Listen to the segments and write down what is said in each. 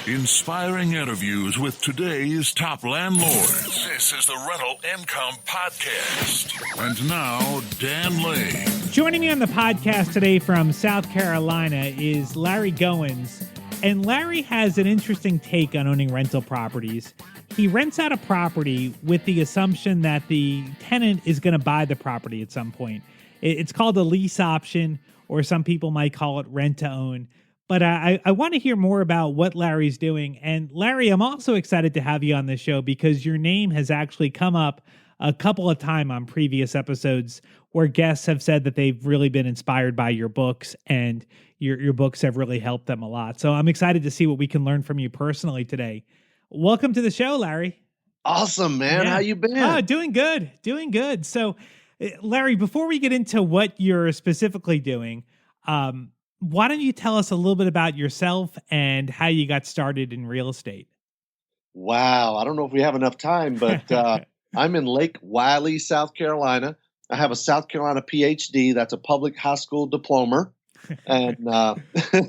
Inspiring interviews with today's top landlords. This is the Rental Income Podcast. And now, Dan Lane. Joining me on the podcast today from South Carolina is Larry Goins. And Larry has an interesting take on owning rental properties. He rents out a property with the assumption that the tenant is going to buy the property at some point. It's called a lease option, or some people might call it rent to own. But I want to hear more about what Larry's doing. And Larry, I'm also excited to have you on the show because your name has actually come up a couple of times on previous episodes where guests have said that they've really been inspired by your books, and your books have really helped them a lot. So I'm excited to see what we can learn from you personally today. Welcome to the show, Larry. Awesome, man. Yeah. How you been? Oh, doing good. So, Larry, before we get into what you're specifically doing, why don't you tell us a little bit about yourself and how you got started in real estate? Wow. I don't know if we have enough time, but I'm in Lake Wiley, South Carolina. I have a South Carolina PhD. That's a public high school diploma, and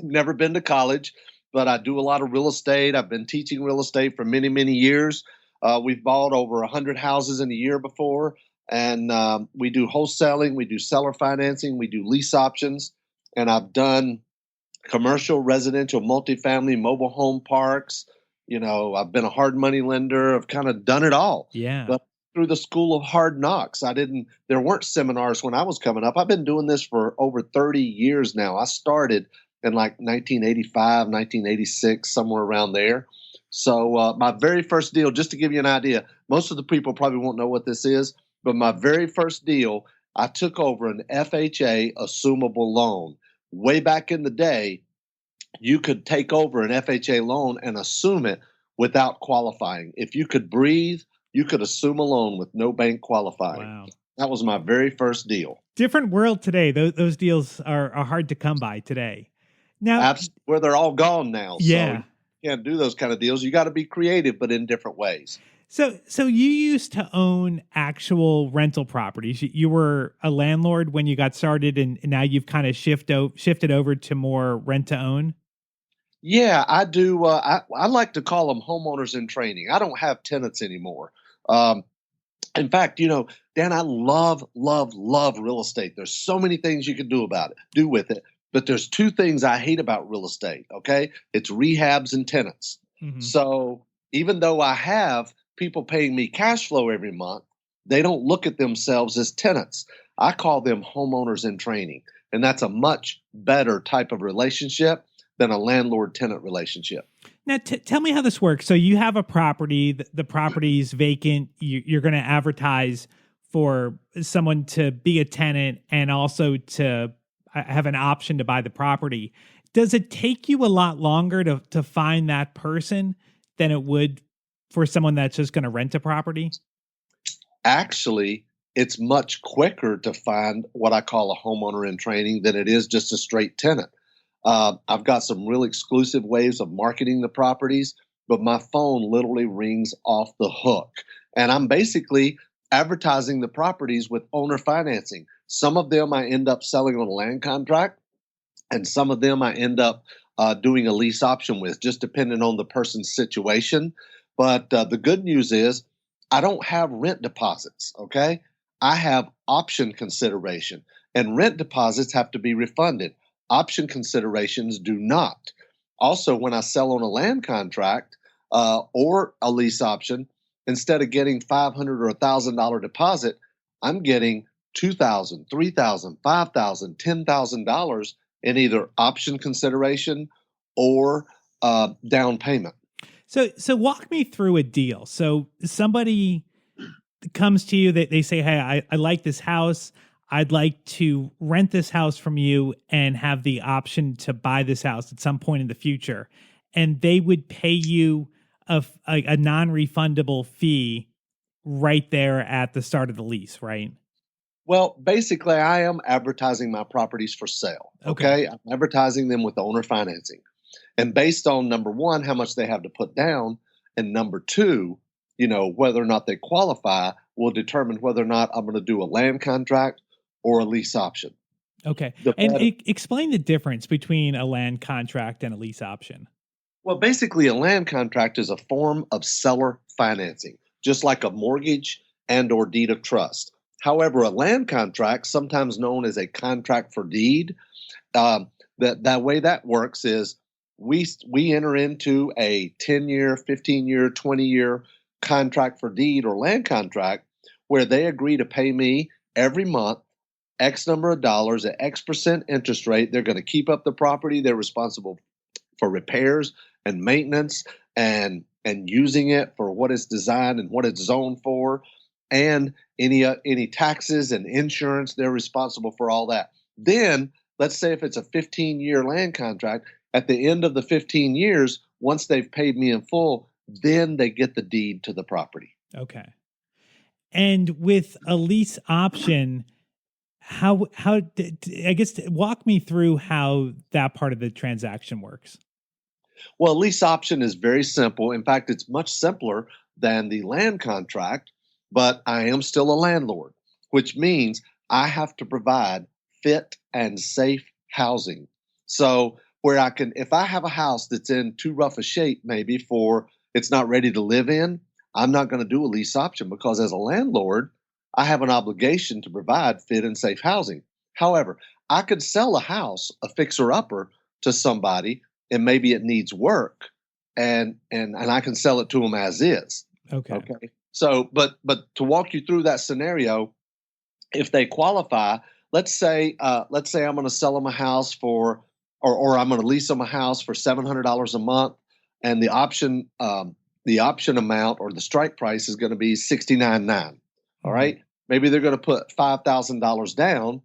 never been to college, but I do a lot of real estate. I've been teaching real estate for many, many years. We've bought over 100 houses in a year before, and we do wholesaling, we do seller financing, we do lease options. And I've done commercial, residential, multifamily, mobile home parks. You know, I've been a hard money lender. I've kind of done it all. Yeah. But through the school of hard knocks, there weren't seminars when I was coming up. I've been doing this for over 30 years now. I started in like 1985, 1986, somewhere around there. So my very first deal, just to give you an idea, most of the people probably won't know what this is, but my very first deal, I took over an FHA assumable loan. Way back in the day, you could take over an FHA loan and assume it without qualifying. If you could breathe, you could assume a loan with no bank qualifying. Wow. That was my very first deal. Different world today. Those deals are hard to come by today. Now, absolutely, where they're all gone now. Yeah. So you can't do those kind of deals. You got to be creative, but in different ways. So you used to own actual rental properties. You were a landlord when you got started, and now you've kind of shifted over to more rent to own? Yeah, I do. I like to call them homeowners in training. I don't have tenants anymore. In fact, Dan, I love real estate. There's so many things you can do with it. But there's two things I hate about real estate, okay? It's rehabs and tenants. Mm-hmm. So even though I have people paying me cash flow every month, they don't look at themselves as tenants. I call them homeowners in training. And that's a much better type of relationship than a landlord-tenant relationship. Now, tell me how this works. So you have a property, the property's vacant. You're going to advertise for someone to be a tenant and also to have an option to buy the property. Does it take you a lot longer to find that person than it would for someone that's just going to rent a property? Actually, it's much quicker to find what I call a homeowner in training than it is just a straight tenant. I've got some real exclusive ways of marketing the properties, but my phone literally rings off the hook. And I'm basically advertising the properties with owner financing. Some of them I end up selling on a land contract, and some of them I end up doing a lease option with, just depending on the person's situation. But the good news is I don't have rent deposits, okay? I have option consideration, and rent deposits have to be refunded. Option considerations do not. Also, when I sell on a land contract or a lease option, instead of getting $500 or $1,000 deposit, I'm getting $2,000, $3,000, $5,000, $10,000 in either option consideration or down payment. So walk me through a deal. So somebody comes to you, they say, hey, I like this house. I'd like to rent this house from you and have the option to buy this house at some point in the future. And they would pay you a non-refundable fee right there at the start of the lease, right? Well, basically, I am advertising my properties for sale. Okay. I'm advertising them with owner financing. And based on, number one, how much they have to put down, and number two, whether or not they qualify will determine whether or not I'm going to do a land contract or a lease option. Okay. And explain the difference between a land contract and a lease option. Well, basically, a land contract is a form of seller financing, just like a mortgage and or deed of trust. However, a land contract, sometimes known as a contract for deed, that way that works is we enter into a 10-year, 15-year, 20-year contract for deed or land contract where they agree to pay me every month X number of dollars at X% interest rate. They're going to keep up the property. They're responsible for repairs and maintenance and using it for what it's designed and what it's zoned for, and any taxes and insurance. They're responsible for all that. Then let's say if it's a 15-year land contract, at the end of the 15 years, once they've paid me in full, then they get the deed to the property. Okay. And with a lease option, I guess walk me through how that part of the transaction works. Well, a lease option is very simple. In fact, it's much simpler than the land contract, but I am still a landlord, which means I have to provide fit and safe housing. So where I can, if I have a house that's in too rough a shape, maybe for it's not ready to live in, I'm not going to do a lease option because as a landlord, I have an obligation to provide fit and safe housing. However, I could sell a house, a fixer-upper, to somebody, and maybe it needs work, and I can sell it to them as is. Okay. So, but to walk you through that scenario, if they qualify, let's say I'm going to sell them a house for, or I'm going to lease them a house for $700 a month, and the option amount or the strike price is going to be $69,900. All right. Maybe they're going to put $5,000 down,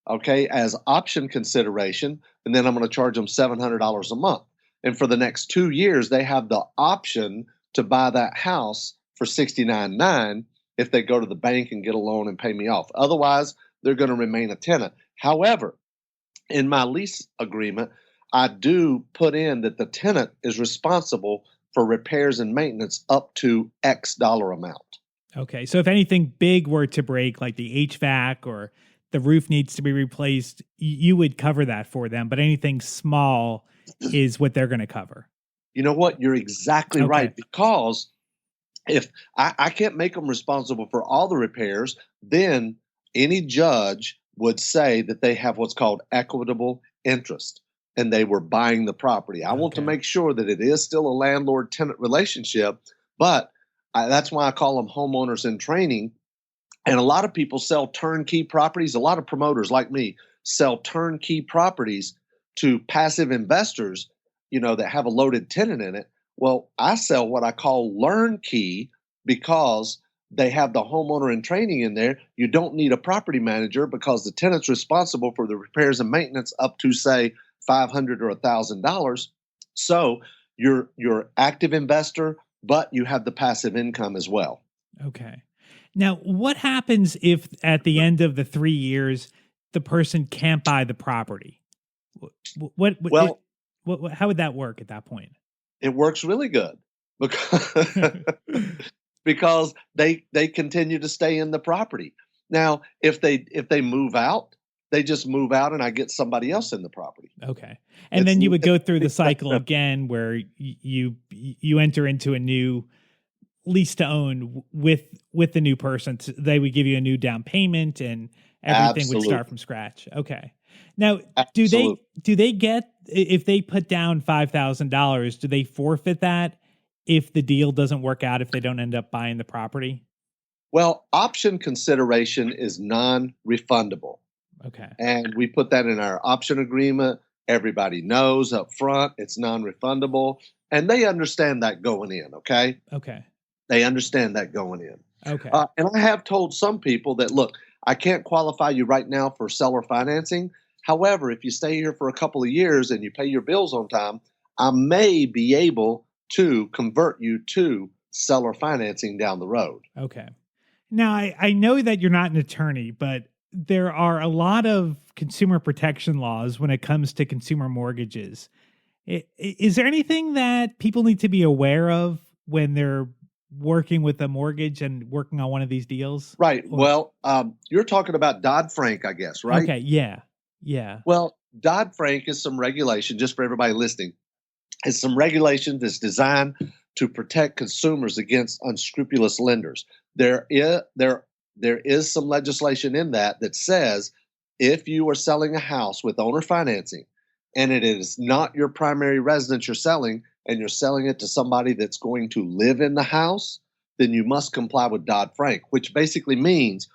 okay, as option consideration, and then I'm going to charge them $700 a month. And for the next 2 years, they have the option to buy that house for $69,900 if they go to the bank and get a loan and pay me off. Otherwise, they're going to remain a tenant. However, in my lease agreement, I do put in that the tenant is responsible for repairs and maintenance up to X dollar amount. Okay. So if anything big were to break, like the HVAC or the roof needs to be replaced, you would cover that for them. But anything small is what they're going to cover. You know what? You're exactly right. Because if I can't make them responsible for all the repairs, then any judge would say that they have what's called equitable interest and they were buying the property. I want to make sure that it is still a landlord-tenant relationship, but that's why I call them homeowners in training. And a lot of people sell turnkey properties. A lot of promoters like me sell turnkey properties to passive investors, that have a loaded tenant in it. Well, I sell what I call learn key because they have the homeowner in training in there. You don't need a property manager because the tenant's responsible for the repairs and maintenance up to, say, $500 or $1,000. So you're active investor, but you have the passive income as well. Okay. Now, what happens if at the end of the 3 years, the person can't buy the property? How would that work at that point? It works really good because they continue to stay in the property. Now, if they move out, they just move out and I get somebody else in the property. Okay. And then you would go through the cycle again where you enter into a new lease to own with the new person. They would give you a new down payment and everything would start from scratch. Okay. Now, do they get, if they put down $5,000, do they forfeit that if the deal doesn't work out, if they don't end up buying the property? Well, option consideration is non-refundable. Okay. And we put that in our option agreement. Everybody knows up front it's non-refundable. And they understand that going in, okay? Okay. They understand that going in. Okay. And I have told some people that, look, I can't qualify you right now for seller financing. However, if you stay here for a couple of years and you pay your bills on time, I may be able to convert you to seller financing down the road. Okay. Now, I know that you're not an attorney, but there are a lot of consumer protection laws when it comes to consumer mortgages. Is there anything that people need to be aware of when they're working with a mortgage and working on one of these deals? Right. Well, you're talking about Dodd-Frank, I guess, right? Okay. Yeah. Yeah. Well, Dodd-Frank is some regulation, just for everybody listening. It's some regulation that's designed to protect consumers against unscrupulous lenders. There is some legislation in that says if you are selling a house with owner financing and it is not your primary residence you're selling, and you're selling it to somebody that's going to live in the house, then you must comply with Dodd-Frank, which basically means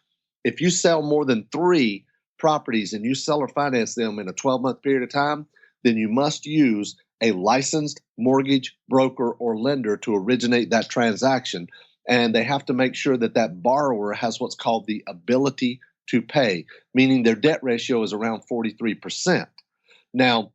if you sell more than 3 properties and you sell or finance them in a 12-month period of time, then you must use a licensed mortgage broker or lender to originate that transaction. And they have to make sure that that borrower has what's called the ability to pay, meaning their debt ratio is around 43%. Now,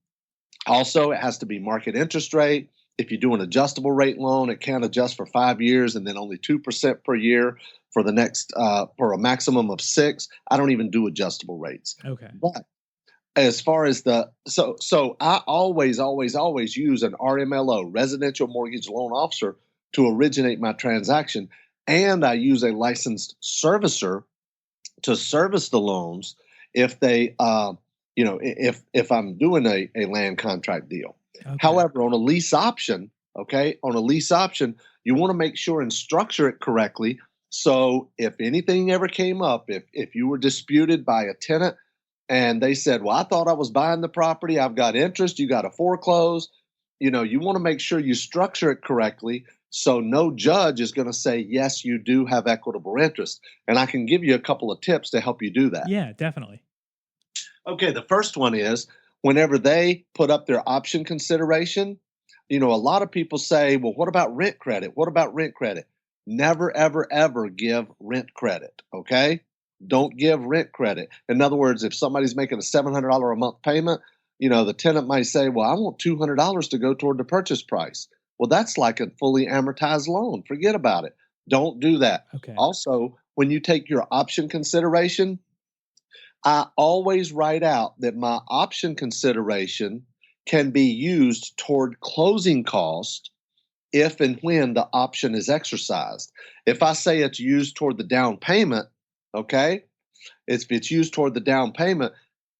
also, it has to be market interest rate. If you do an adjustable rate loan, it can adjust for 5 years and then only 2% per year for the next for a maximum of 6. I don't even do adjustable rates. Okay. But as far as so I always use an RMLO, residential mortgage loan officer, to originate my transaction, and I use a licensed servicer to service the loans if they if I'm doing a land contract deal. Okay. However, on a lease option, you want to make sure and structure it correctly. So if anything ever came up, if you were disputed by a tenant and they said, well, I thought I was buying the property, I've got interest, you got to foreclose, you want to make sure you structure it correctly so no judge is going to say, yes, you do have equitable interest. And I can give you a couple of tips to help you do that. Yeah, definitely. Okay, the first one is whenever they put up their option consideration, a lot of people say, well, what about rent credit? What about rent credit? Never, ever, ever give rent credit, okay? Don't give rent credit. In other words, if somebody's making a $700 a month payment, the tenant might say, well, I want $200 to go toward the purchase price. Well, that's like a fully amortized loan. Forget about it. Don't do that. Okay. Also, when you take your option consideration, I always write out that my option consideration can be used toward closing cost if and when the option is exercised. If I say it's used toward the down payment, okay, if it's used toward the down payment,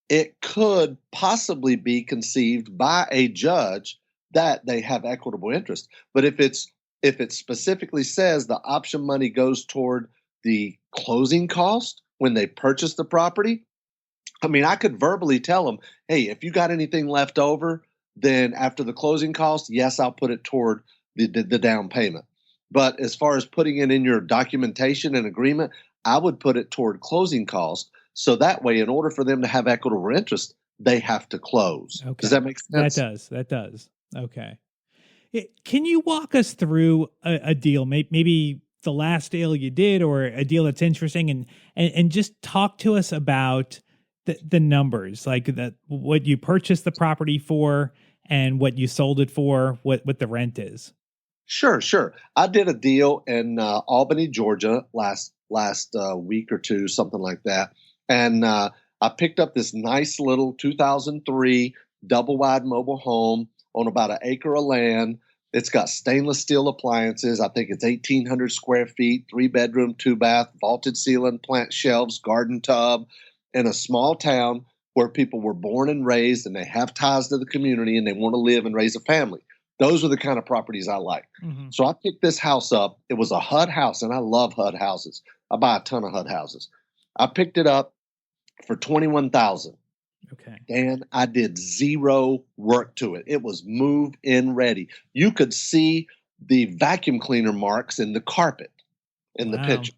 it could possibly be conceived by a judge that they have equitable interest. But if it specifically says the option money goes toward the closing cost when they purchase the property, I could verbally tell them, hey, if you got anything left over, then after the closing cost, yes, I'll put it toward the down payment. But as far as putting it in your documentation and agreement, I would put it toward closing cost. So that way, in order for them to have equitable interest, they have to close. Okay. Does that make sense? That does. Okay. Can you walk us through a deal, maybe the last deal you did or a deal that's interesting, and just talk to us about the numbers, like what you purchased the property for and what you sold it for, what the rent is? Sure. I did a deal in Albany, Georgia last week or two, something like that. And I picked up this nice little 2003 double wide mobile home on about an acre of land. It's got stainless steel appliances. I think it's 1,800 square feet, 3-bedroom, 2-bath, vaulted ceiling, plant shelves, garden tub, in a small town where people were born and raised and they have ties to the community and they want to live and raise a family. Those are the kind of properties I like. Mm-hmm. So I picked this house up. It was a HUD house, and I love HUD houses. I buy a ton of HUD houses. I picked it up for $21,000. Okay. And I did zero work to it. It was move-in ready. You could see the vacuum cleaner marks in the carpet in the picture.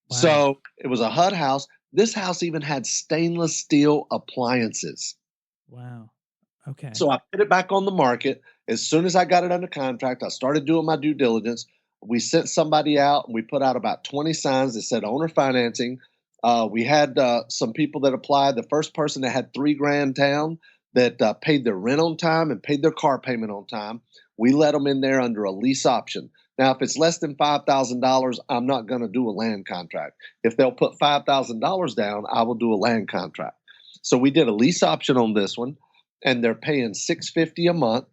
Wow. So it was a HUD house. This house even had stainless steel appliances. Wow. Okay. So I put it back on the market. As soon as I got it under contract, I started doing my due diligence. We sent somebody out and we put out about 20 signs that said owner financing. We had some people that applied. The first person that had $3,000 down that paid their rent on time and paid their car payment on time, we let them in there under a lease option. Now, if it's less than $5,000, I'm not going to do a land contract. If they'll put $5,000 down, I will do a land contract. So we did a lease option on this one, and they're paying $650 a month,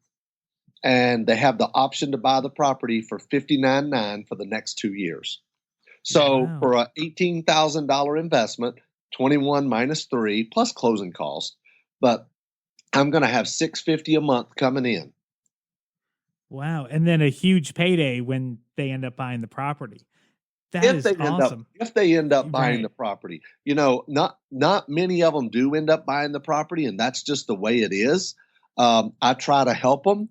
and they have the option to buy the property for $59,900 for the next 2 years. So wow. For an $18,000 investment, 21 minus 3 plus closing costs, but I'm going to have $650 a month coming in. Wow. And then a huge payday when they end up buying the property. That If is they end up awesome. if they end up buying the Right. property. Not many of them do end up buying the property, and that's just the way it is. I try to help them,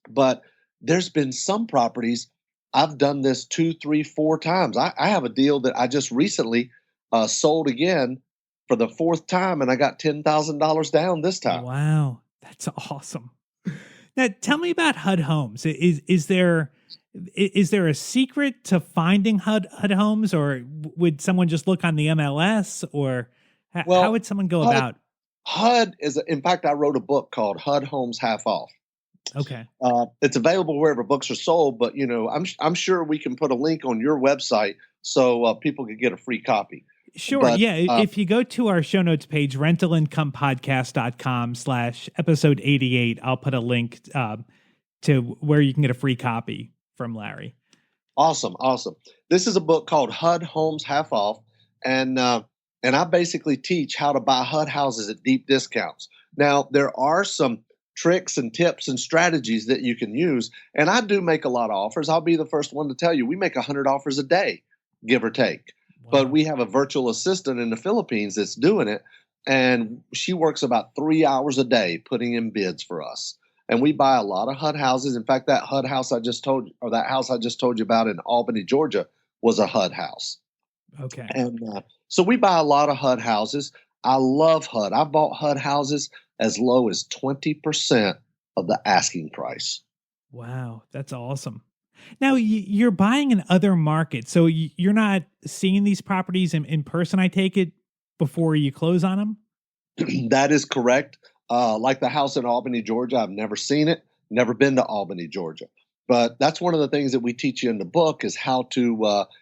but there's been some properties I've done this 2, 3, 4 times. I have a deal that I just recently sold again for the fourth time, and I got $10,000 down this time. Wow. That's awesome. Now, tell me about HUD homes. Is there a secret to finding HUD homes, or would someone just look on the MLS, or how Well, would someone go HUD, about? HUD is, in fact, I wrote a book called HUD Homes Half Off. Okay. It's available wherever books are sold, but I'm sure we can put a link on your website so people can get a free copy. Sure. But Yeah. If you go to our show notes page, rentalincomepodcast.com/episode 88, I'll put a link to where you can get a free copy from Larry. awesome, awesome. This is a book called HUD Homes Half Off, and I basically teach how to buy HUD houses at deep discounts. Now there are some tricks and tips and strategies that you can use, and I do make a lot of offers. I'll be the first one to tell you we make 100 offers a day, give or take. But Wow. we have a virtual assistant in the Philippines that's doing it, and she works about 3 hours a day putting in bids for us. And we buy a lot of HUD houses. In fact, that HUD house I just told you, or that house I just told you about in Albany, Georgia, was a HUD house. Okay. And so we buy a lot of HUD houses. I love HUD. I've bought HUD houses as low as 20% of the asking price. Wow. That's awesome. Now you're buying in other markets, so you're not seeing these properties in person, I take it, before you close on them? That is correct. Like the house in Albany, Georgia, I've never seen it, never been to Albany, Georgia. But that's one of the things that we teach you in the book is how to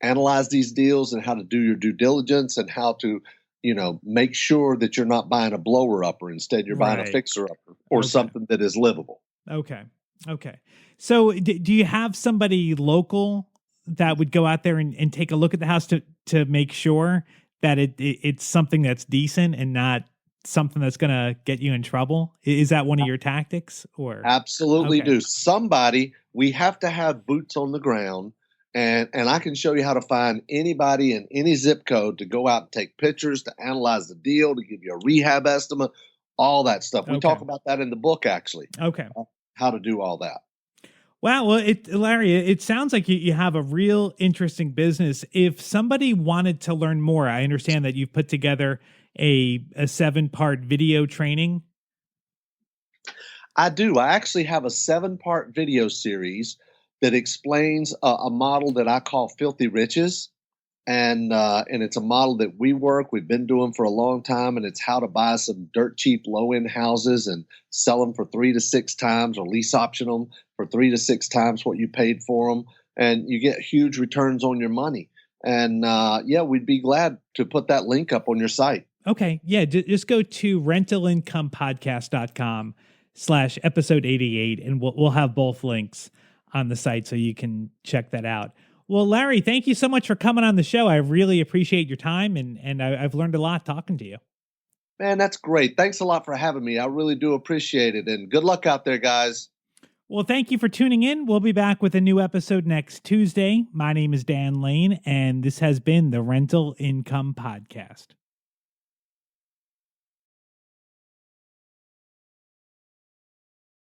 analyze these deals and how to do your due diligence and how to make sure that you're not buying a blower upper. Instead, you're buying a Right. fixer upper or Okay. something that is livable. Okay. Okay. So do you have somebody local that would go out there and take a look at the house to make sure that it's something that's decent and not something that's going to get you in trouble? Is that one of your tactics, or? Absolutely Okay. do. We have to have boots on the ground. And I can show you how to find anybody in any zip code to go out and take pictures, to analyze the deal, to give you a rehab estimate, all that stuff. We Okay. talk about that in the book, actually, Okay. how to do all that. Wow. Well, Larry, it sounds like you have a real interesting business. If somebody wanted to learn more, I understand that you've put together a 7-part video training. I do. I actually have a 7-part video series that explains a model that I call Filthy Riches. And it's a model that we've been doing for a long time, and it's how to buy some dirt cheap low end houses and sell them for 3 to 6 times, or lease option them for 3 to 6 times what you paid for them, and you get huge returns on your money. And we'd be glad to put that link up on your site. Okay. Yeah. Just go to rentalincomepodcast.com/episode 88, and we'll have both links on the site so you can check that out. Well, Larry, thank you so much for coming on the show. I really appreciate your time, and I've learned a lot talking to you. Man, that's great. Thanks a lot for having me. I really do appreciate it. And good luck out there, guys. Well, thank you for tuning in. We'll be back with a new episode next Tuesday. My name is Dan Lane, and this has been the Rental Income Podcast.